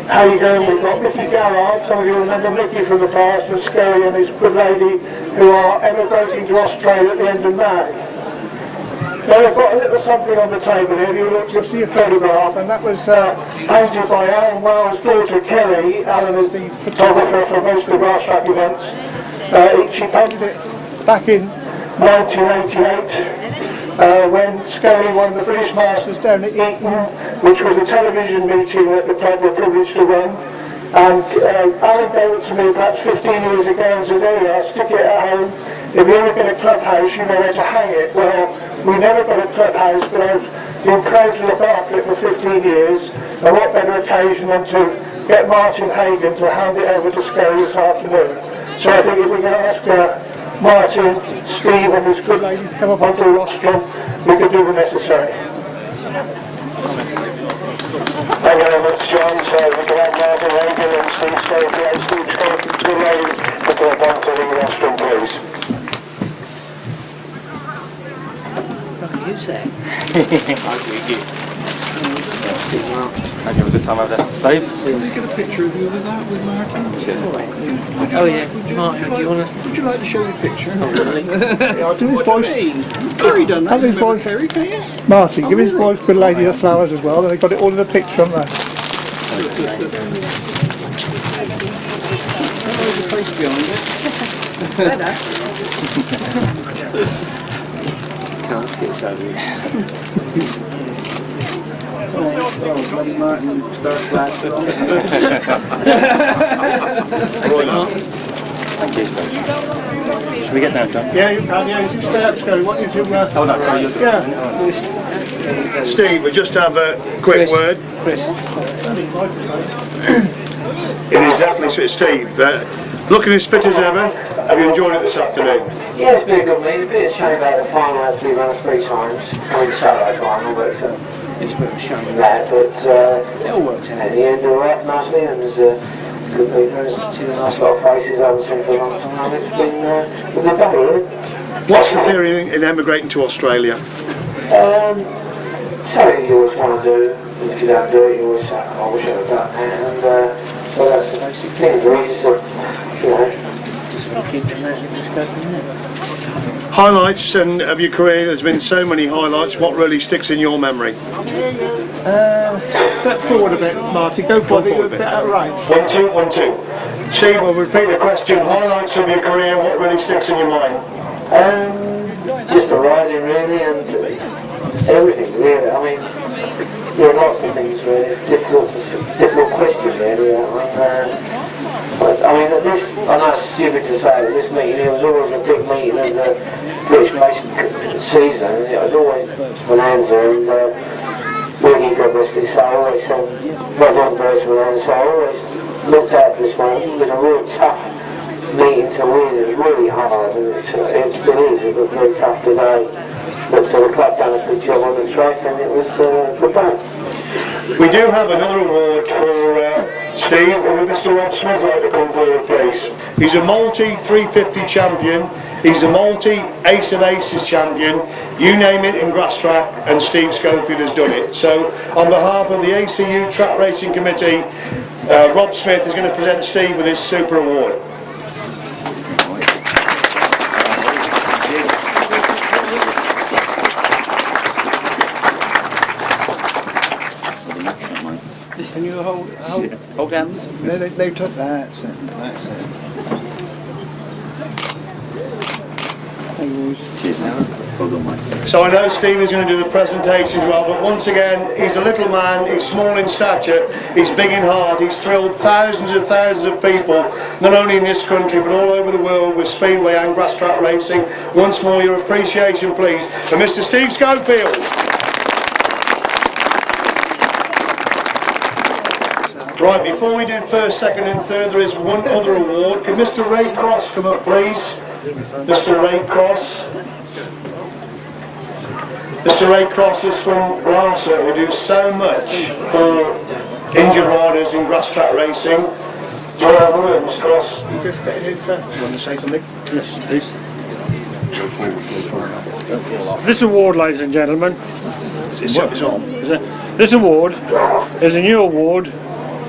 Hagan, we've got Mickey Garrard, some of you remember Mickey from the past, and Scully and his good lady, who are emigrating to Australia at the end of May. Now I've got a little something on the table here. You'll see a photograph, and that was painted by Alan Wales' daughter Kelly. Alan is the photographer for most of the Grasstrack events. She painted it back in 1988 when Scully won the British Masters down at Eton, which was a television meeting that the club were privileged to run. And Alan gave it to me about 15 years ago and said, "There you are, stick it at home. If you ever get a clubhouse, you know where to hang it." Well, we never got a clubhouse, but I've been proud to look after it for 15 years. And what better occasion than to get Martin Hagan to hand it over to Scully this afternoon. So I think if we can ask Martin, Steve and his good lady to come up onto the rostrum, we could do the necessary. Thank you very much, John. So we can have Martin Hagan and Steve Schofield. Steve Schofield, good lady, to come up onto the rostrum, please. What do you say? Hope you have a good time over there, Steve. Can we get a picture of you with that, with Martin? Oh yeah, Martin, do you want to? Would you like to show me a picture? Yeah, I'll do his voice. Kerry done that. Have his Remember voice. Kerry, can you? Martin, give his voice for Lady of the Flowers as well. They got it all in the picture, haven't they? There's a face behind it. Let's get this over here. Bloody Martin starts laughing. Thank you, Steve. Should we get down, John? Yeah, you can. Yeah, you stay up, Scotty. Want you to? Oh, no, sorry, you're Yeah. Steve, we just have a quick word. Chris. It is definitely Steve. Looking as fit as ever. Have you enjoyed it this afternoon? Yeah, it's been a good meeting. It's a bit of a shame about the final has to be run 3 times. I mean, solo final, but it's a bit of a shame that. But it all worked out. At the end, all right, nicely, and there's good people. There's seen a nice lot of faces I haven't seen for a long time. It's been a good day, really. What's the theory in emigrating to Australia? Something you always want to do, and if you don't do it, you always say, oh, I wish I'd have done that. And so that's the basic thing, really. So, you know, just keep from that and just go from there. Highlights of your career, there's been so many highlights. What really sticks in your memory? Step forward a bit, Martin. Go for it. You're a bit out of range. 1, 2, 1, 2. Steve, we'll repeat the question. Highlights of your career, what really sticks in your mind? Just the riding, really, and everything, really. I mean, there are lots of things, really. It's difficult question, really. But, I mean, this, I know it's stupid to say, but this meeting, it was always a big meeting of the British racing season, and it was always Berks Bonanza, and Wiggy, God rest his soul, always said, well done, Berks Bonanza, I always looked out for this one. It was a real tough meeting to win. It was really hard, and it still is. It was very tough today. But the club done a good job on the track, and it was a good day. We do have another award for Steve. Would Mr. Rob Smith like to come forward, please? He's a multi-350 champion. He's a multi-Ace of Aces champion. You name it in grass track, and Steve Schofield has done it. So, on behalf of the ACU Track Racing Committee, Rob Smith is going to present Steve with his super award. Can you hold hands? No, took that's it. That's it. So I know Steve is going to do the presentation as well, but once again, he's a little man, he's small in stature, he's big in heart, he's thrilled thousands and thousands of people, not only in this country but all over the world with speedway and grass track racing. Once more, your appreciation please for Mr. Steve Schofield. Right, before we do first, second and third, there is one other award. Can Mr. Ray Cross come up, please? Mr. Ray Cross. Mr. Ray Cross is from Rasa, who do so much for injured riders in grass track racing. Do you want to have a word, Mr. Cross? You just getting his, You want to say something? Yes, please. Go forward. This award, ladies and gentlemen, It's on. this award is a new award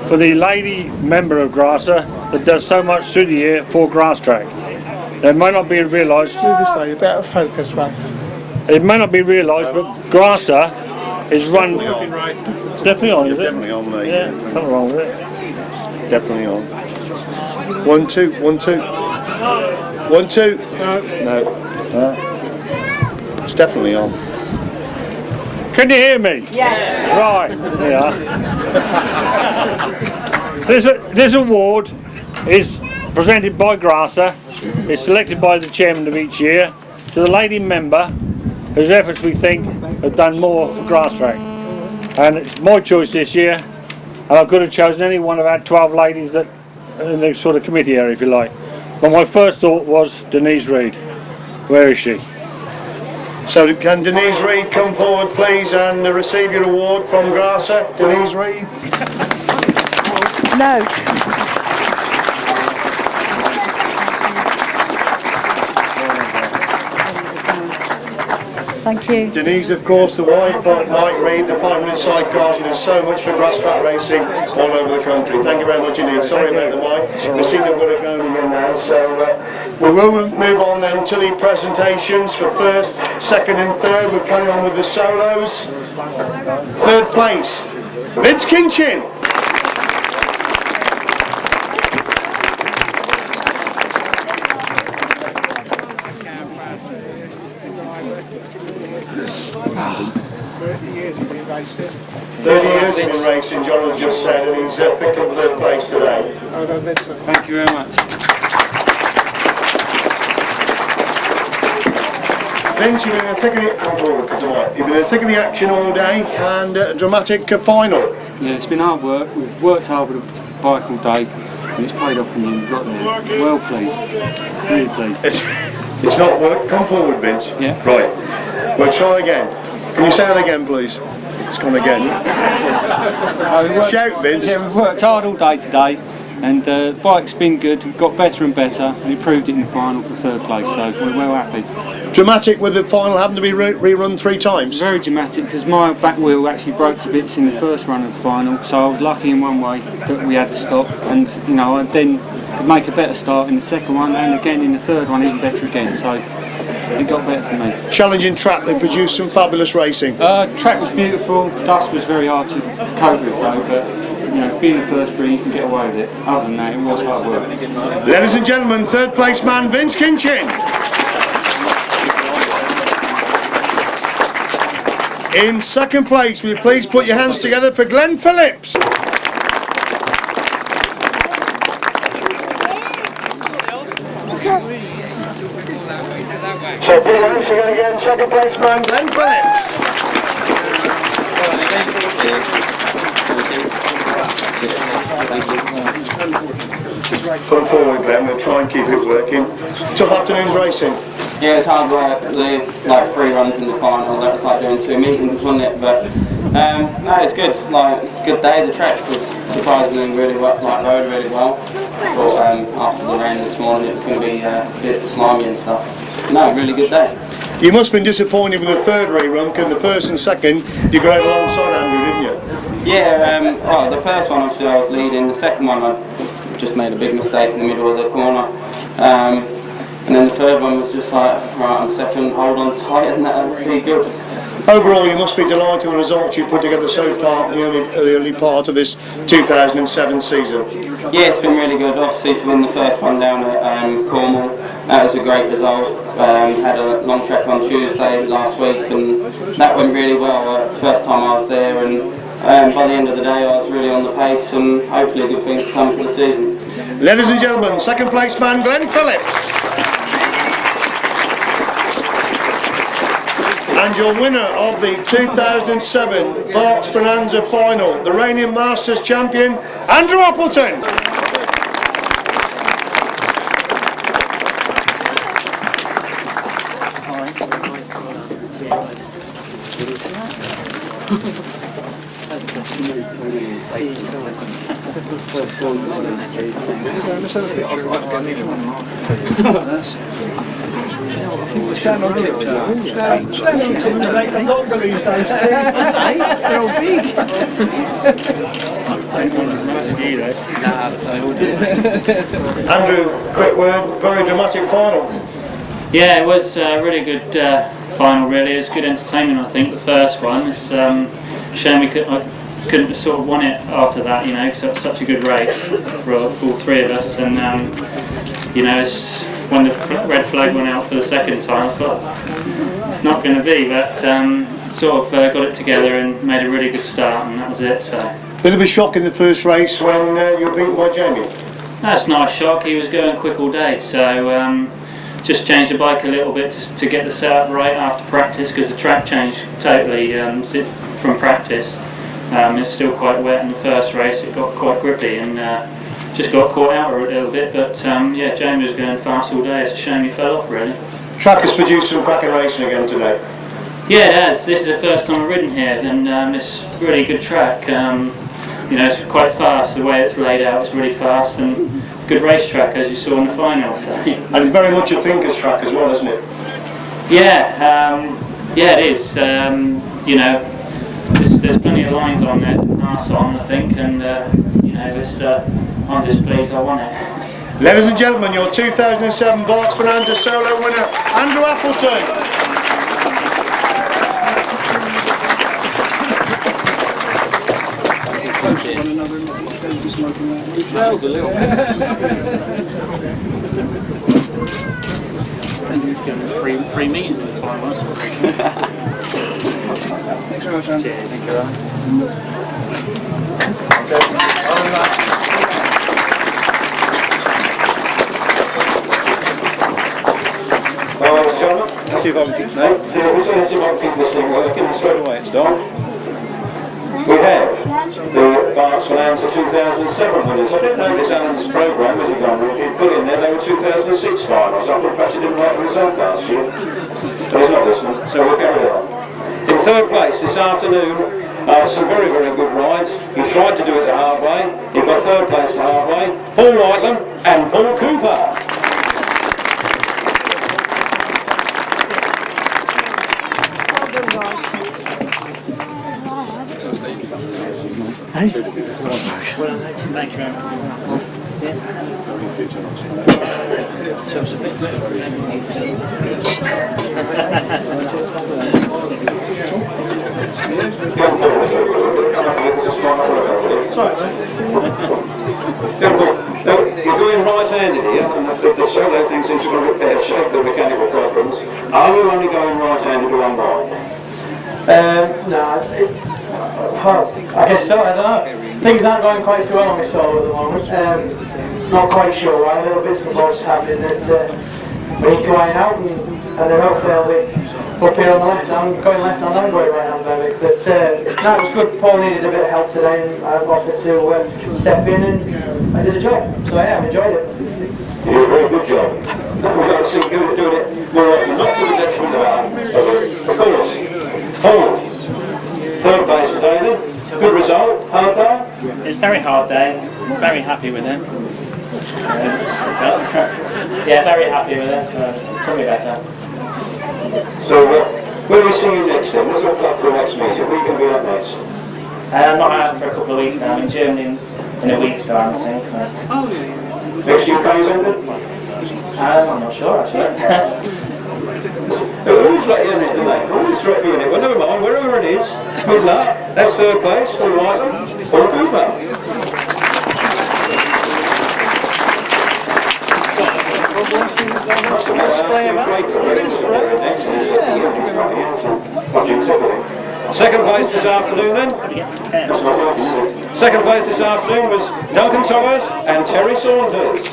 for the lady member of Grasser that does so much through the year for grass track. It may not be realised. do this way, a bit of focus, mate. It may not be realised, but Grasser is run. Definitely on, is it? Definitely on, mate. Yeah, nothing wrong with it. Definitely on. 1, 2, 1, 2. 1, 2. No. It's definitely on. Can you hear me? Yeah. Right, yeah. This award is presented by Grasser. It's selected by the chairman of each year to the lady member whose efforts we think have done more for grass track. And it's my choice this year, and I could have chosen any one of our 12 ladies that in the sort of committee area, if you like. But my first thought was Denise Reid. Where is she? So can Denise Reid come forward please and receive your award from Grasser? Denise Reid? No. Thank you. Denise, of course, the wife of Mike Reid, the 500 sidecars. She does so much for Grasstrack racing all over the country. Thank you very much indeed. Sorry about the mic. We seem to have got it going again now. So we will move on then to the presentations for first, second and third. We'll carry on with the solos. Third place, Vince Kinchin. He's been racing, John has just said, and he's picked up third place today. Thank you very much. Vince, you've been in the thick of the, come forward, you've been in the thick of the action all day, and a dramatic final. Yeah, it's been hard work. We've worked hard with the bike all day, and it's paid off in the end. We've got there. Well pleased. Really pleased. It's not work. Come forward, Vince. Yeah. Right. We'll try again. Can you say that again, please? It's gone again. Shout, Vince. Yeah, we've worked hard all day today, and the bike's been good. We've got better and better, and we proved it in the final for third place, so we're well happy. Dramatic with the final having to be rerun 3 times? Very dramatic, because my back wheel actually broke to bits in the first run of the final, so I was lucky in one way that we had to stop, and you know, I then could make a better start in the second one, and again in the third one even better again, so it got better for me. Challenging track, they produced some fabulous racing. Track was beautiful, dust was very hard to cope with though, but you know, being the first 3 you can get away with it. Other than that, it was hard work. Ladies and gentlemen, third place man Vince Kinchin. In second place, will you please put your hands together for Glen Phillips. So put your hands together again, second place man, Glen Phillips. Come forward, Glen, we'll try and keep it working. Tough afternoon's racing. Yeah, it's hard work. Like 3 runs in the final. That was like doing 2 meetings, wasn't it? But no, it's good. Like good day. The track was surprisingly really well, like rode really well. But after the rain this morning, it was going to be a bit slimy and stuff. No, really good day. You must have been disappointed with the third rerun, because the first and second you got out alongside Andrew, didn't you? Yeah. Well, the first one obviously I was leading. The second one I just made a big mistake in the middle of the corner. And then the third one was just like, right, on second, hold on tight, and that'll be good. Overall, you must be delighted with the results you've put together so far in the early part of this 2007 season. Yeah, it's been really good. Obviously, to win the first one down at Cornwall, that was a great result. Had a long track on Tuesday last week, and that went really well. First time I was there, and by the end of the day, I was really on the pace, and hopefully good things to come for the season. Ladies and gentlemen, second place man Glen Phillips. And your winner of the 2007 Berks Bonanza final, the reigning Masters champion, Andrew Appleton. Stand on tiptoe. Stand longer these days. They're all big. Andrew, quick word, very dramatic final. Yeah, it was a really good final really. It was good entertainment, I think, the first one. It's a shame I couldn't have sort of won it after that, you know, because it was such a good race for all 3 of us, and you know, it's when the red flag went out for the second time, I thought it's not going to be, but sort of got it together and made a really good start, and that was it. So Bit of a shock in the first race when you were beaten by Jamie. That's not a shock. He was going quick all day, so just changed the bike a little bit to get the setup right after practice, because the track changed totally from practice. It's still quite wet in the first race. It got quite grippy and just got caught out a little bit, but yeah, Jamie was going fast all day. It's a shame he fell off, really. Track has produced some cracking racing again today. Yeah, it has. This is the first time I've ridden here, and it's a really good track. You know, it's quite fast. The way it's laid out is really fast, and good racetrack, as you saw in the final. So. And it's very much a thinker's track as well, isn't it? Yeah, Yeah, it is. You know, there's plenty of lines on there to pass on, I think, and you know, I'm just pleased I won it. Ladies and gentlemen, your 2007 Berks Bonanza Solo winner, Andrew Appleton. He smells a little bit. Three meetings in the final. Cheers. Thank you. Alright, gentlemen, let's see if I can keep let's see if I can keep this thing working straight away. It's done. We have the Berks Bonanza 2007 winners. I didn't notice Alan's programme as he put in there, they were 2006 finals. I thought perhaps he didn't like the result last year. But he's not listening, so we'll carry on. In third place this afternoon, some very, very good rides. He tried to do it the hard way. He got third place the hard way. Paul Whiteland and Paul Cooper. Thank you very much. You're doing right-handed here, and the solo thing seems to have got a bit pear-shaped with mechanical problems. Are you only going right-handed or one-line? I guess so, I don't know. Things aren't going quite so well on my solo at the moment. Not quite sure why, little bits and bobs happening that we need to iron out, and then hopefully I'll be up here on the left hand, going left hand and going right hand maybe. But no, it was good. Paul needed a bit of help today, and I've offered to step in, and I did a job. So yeah, I've enjoyed it. You did a very good job. We'd like to see you doing it more often, not to the detriment of course. Paul, third place today then. Good result, hard day? It's a very hard day, very happy with it. Yeah, very happy with it, so probably better. So, where are we seeing you next then? What's our plan for the next meeting? Where are you going to be at next? I'm not out for a couple of weeks now. I'm in Germany in a week's time, I think. So. Next UK London? I'm not sure actually. They always let you in it, don't they? Always drop you in it. Well, never mind, wherever it is. Good luck. That's third place, Paul Whiteland, Paul Cooper. Second place this afternoon then? Second place this afternoon was Duncan Thomas and Terry Saunders.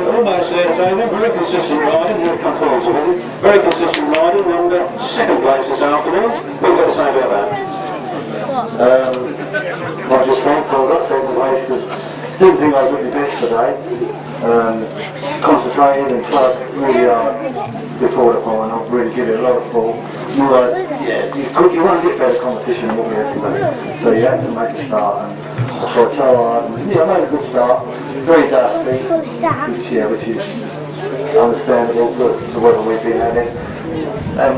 Almost there, David. Very consistent riding. You'll come forward to visit. Very consistent riding, and second place this afternoon. What have you got to say about that? I'm just thankful I got second place because I didn't think I was at my best today. Concentrated and tried really hard before the final, really give it a lot of thought. You want to get better competition than what we had today. So you had to make a start, and I tried so hard. And, I made a good start, very dusty, which is understandable for the weather we've been having. And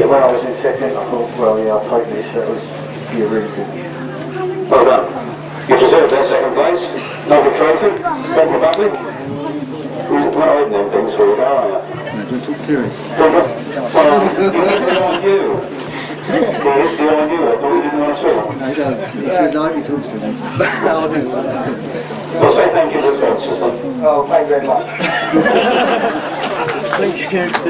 when I was in second, I thought, well, I'll take this. That was really good. Well done. You deserve that second place. Lovely trophy. Thank you, Buckley. We're not opening them things for you, are you? No, don't talk to him. Well, you. He's behind you. I thought you didn't want to talk. No, he does. He said like he talks to him. Well, say thank you to the sponsors then. Oh, thank you very much. Thank you to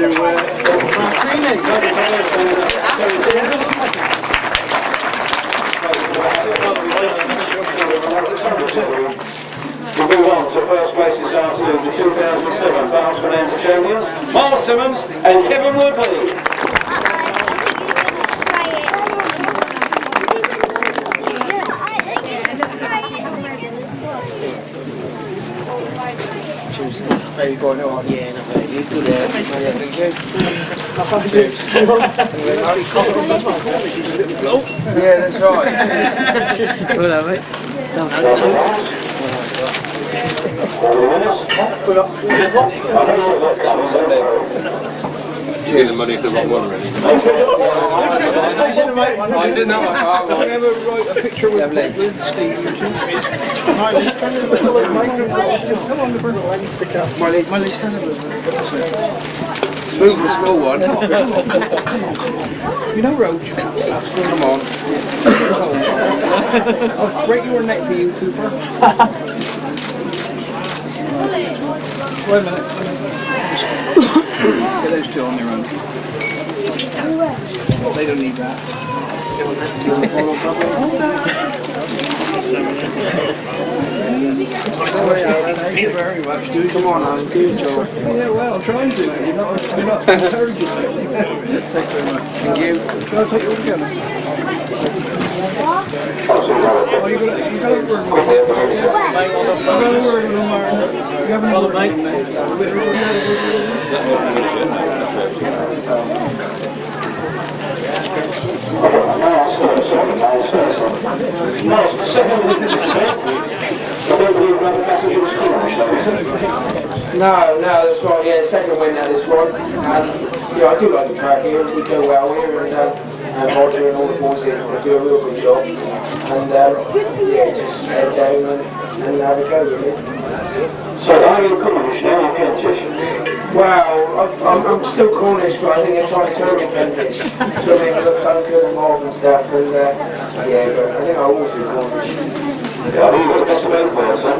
We'll move on to first place this afternoon, the 2007 Berks Bonanza champions, Mark Simmons and Kevin Woodley. Maybe going on, yeah, no, maybe. Good there. Thank you. Yeah, that's right. Hello, mate. Here's the money for the wrong one, really. I didn't know. I never wrote a picture with Steve. Smooth the small one. You know Roach. Come on. I'll break your neck for you, Cooper. Wait a minute. Get those two on their own. They don't need that. Thank you very much. Come on, Alan, do your job. Yeah, well, I'm trying to. You're not encouraging me. Thanks very much. Thank you. Shall I take you all together? Oh, you got a word. You have a word, mate. No, that's right. Yeah, second win now this one. Yeah, I do like the track here. We go well here, and Roger and all the boys here do a real good job. And yeah, just head down and have a go with it. So are you Cornish now or Kentish? Well, I'm still Cornish, but I think I'm trying to turn me Kentish. So I mean, I look Duncan and Marv and stuff, and yeah, but I think I'll always be Cornish. Yeah, I think you've got the best of both worlds, huh?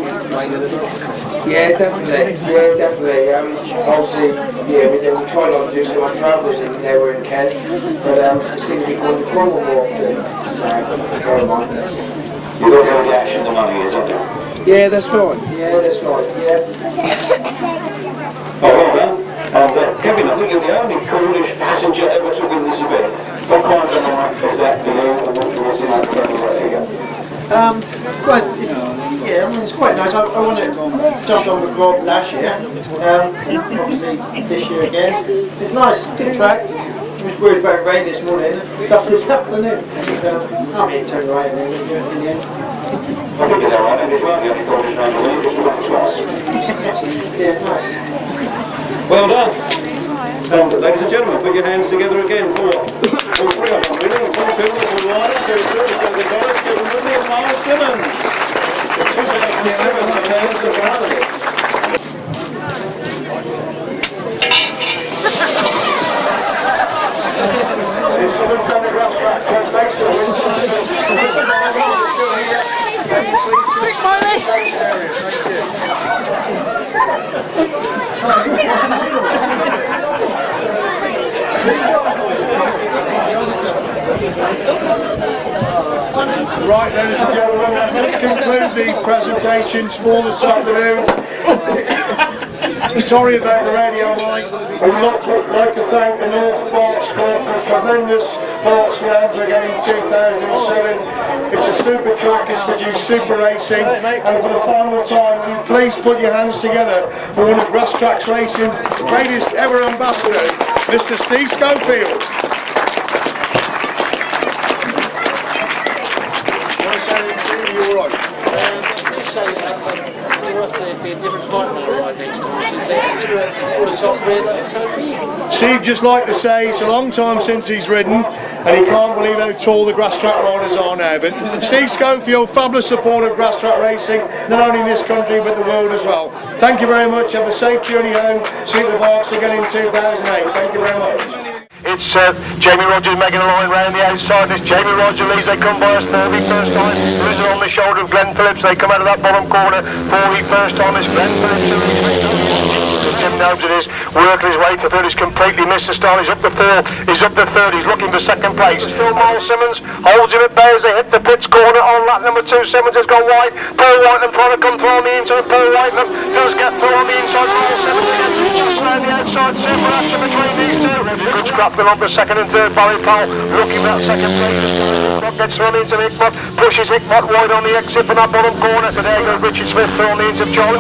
Yeah, definitely. Obviously, yeah, we try not to do so much travelling in there we're in Kent, but we seem to be going to Cornwall more often. So, never mind. You've got all the action and the money, isn't it? Yeah, that's right. Yeah. Oh, well done. Kevin, I think you're the only Cornish passenger ever to win this event. What kind of night is that for you, and what was in that there you go? Well, it's quite nice. I won it, jumped on with Rob last year. Obviously this year again. It's nice, good track. I was worried about rain this morning. That's this afternoon. I'm here to turn right in the end. I think it's alright, and it's the only Cornish around the week, just about twice. Yeah, it's nice. Well done. And ladies and gentlemen, put your hands together again for all three of them, really. One, two, and one, very good. So the guys, Kevin Woodley and Miles Simmons. Right, ladies and gentlemen, let's conclude the presentations for this afternoon. Sorry about the radio mic. We'd like to thank the North Berks Club for tremendous Berks Bonanza again in 2007. It's a super track, it's produced super racing, and for the final time, will you please put your hands together for one of Grasstrack's Racing's greatest ever ambassadors, Mr. Steve Schofield. Just say that we'll have to be a different height than I ride next time, since all the top three are so big. Steve just like to say it's a long time since he's ridden, and he can't believe how tall the Grasstrack riders are now. But Steve Schofield, fabulous supporter of Grasstrack racing, not only in this country but the world as well. Thank you very much. Have a safe journey home. See you at the Berks again in 2008. Thank you very much. It's Jamie Rodgers making a line round the outside. This Jamie Rodgers leads. They come by us for the first time. Losing on the shoulder of Glen Phillips. They come out of that bottom corner for the first time. It's Glen Phillips. Tim Nobes it is, working his way to third. He's completely missed the start. He's up to fourth. He's up to third. He's looking for second place. Still Miles Simmons holds him at bay as they hit the pits corner on lap number 2. Simmons has gone wide. Paul Whitelam trying to come through on the inside. Paul Whitelam does get through on the inside. Miles Simmons just around the outside. Super action between these two. Good scrap them up the second and third. Barry Powell looking for that second place. Hickmott gets through on the inside. Hickmott pushes Hickmott wide on the exit from that bottom corner. But there goes Richard Smith through on the inside. Charlie.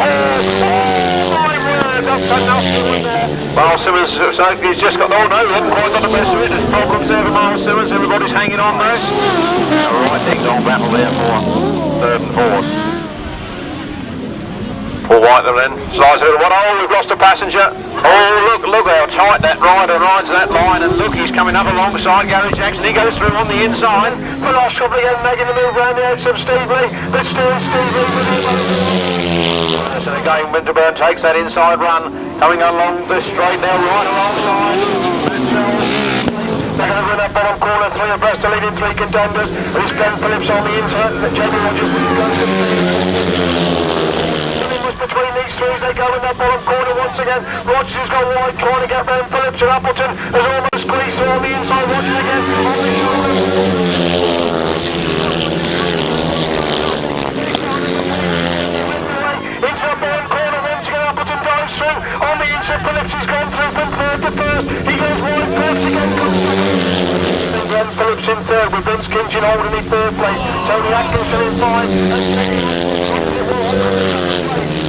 That's a nasty one there. Miles Simmons, so he's just got, oh no, he hasn't quite got the best of it. There's problems there for Miles Simmons. Everybody's hanging on there. A right ding-dong battle there for third and fourth. Paul Whitelam then slides a little one. Oh, we've lost a passenger. Oh, look how tight that rider rides that line. And look, he's coming up alongside Gary Jackson. He goes through on the inside. But Ashcroft again making the move round the outside of Steve Lee. But still Steve Lee. So again, Winterburn takes that inside run. Coming along the straight there, right alongside. They're going to win that bottom corner, 3 abreast, the leading 3 contenders. It's Glen Phillips on the inside. Jamie Rodgers between these three as they go in that bottom corner once again. Rodgers has gone wide trying to get round Phillips, and Appleton has almost squeezed through on the inside. Rodgers again on the shoulders. Into the bottom corner once again. Appleton drives through on the inside. Phillips has gone through from third to first. He goes wide first again. Glen Phillips in third with Vince Kinchin holding in third place. Tony Atkinson in 5.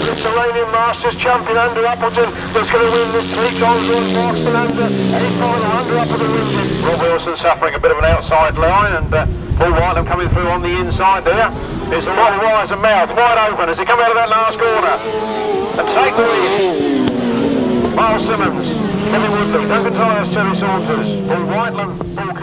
It's the reigning Masters champion Andrew Appleton that's going to win this 3 times run. Berks Bonanza, Andrew Appleton wins it. Rob Wilson suffering a bit of an outside line, and Paul Whitelam coming through on the inside there. It's a right wise and mouth wide open as he comes out of that last corner. And take the lead. Miles Simmons, Kevin Woodley, Duncan Tyres, Terry Saunders, Paul Whitelam, Paul